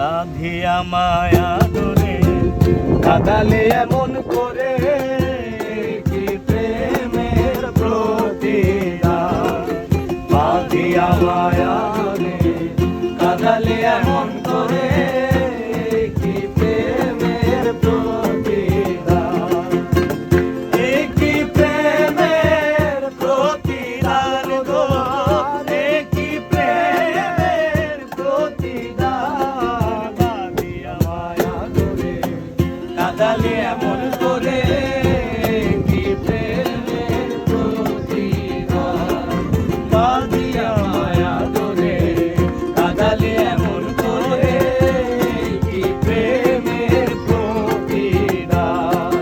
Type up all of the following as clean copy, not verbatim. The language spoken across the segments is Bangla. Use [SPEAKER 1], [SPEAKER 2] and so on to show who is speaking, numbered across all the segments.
[SPEAKER 1] বাঁধিয়া মায়া ডোরে কাঁদালে এমন করে, কি প্রেমের প্রতিদান। বাঁধিয়া মায়া ডোরে কাঁদালে এমন করে, কি প্রেমের প্রতিদান। এই কি প্রেমের প্রতিদান গো, এই কি প্রেমের প্রতিদান। বাঁধিয়া মায়া ডোরে কাঁদালে এমন করে, কি প্রেমের প্রতিদান। বাঁধিয়া মায়া ডোরে কাঁদালে এমন করে, কি প্রেমের প্রতিদান।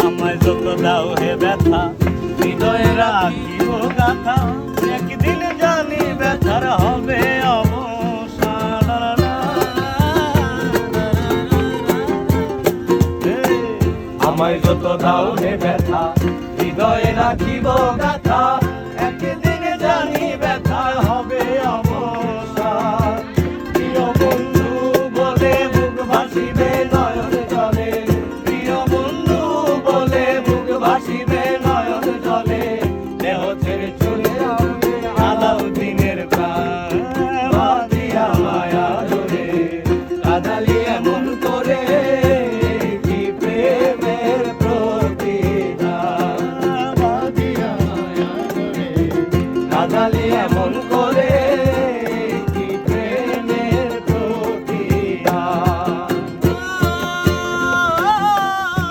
[SPEAKER 1] আমায় যত দাও হে ব্যথা, হৃদয়ে রাখিব গাথা। একদিন জানি ব্যথার হবে অবসান। আমায় যত দাও হে ব্যথা, হৃদয়ে রাখিব গাথা।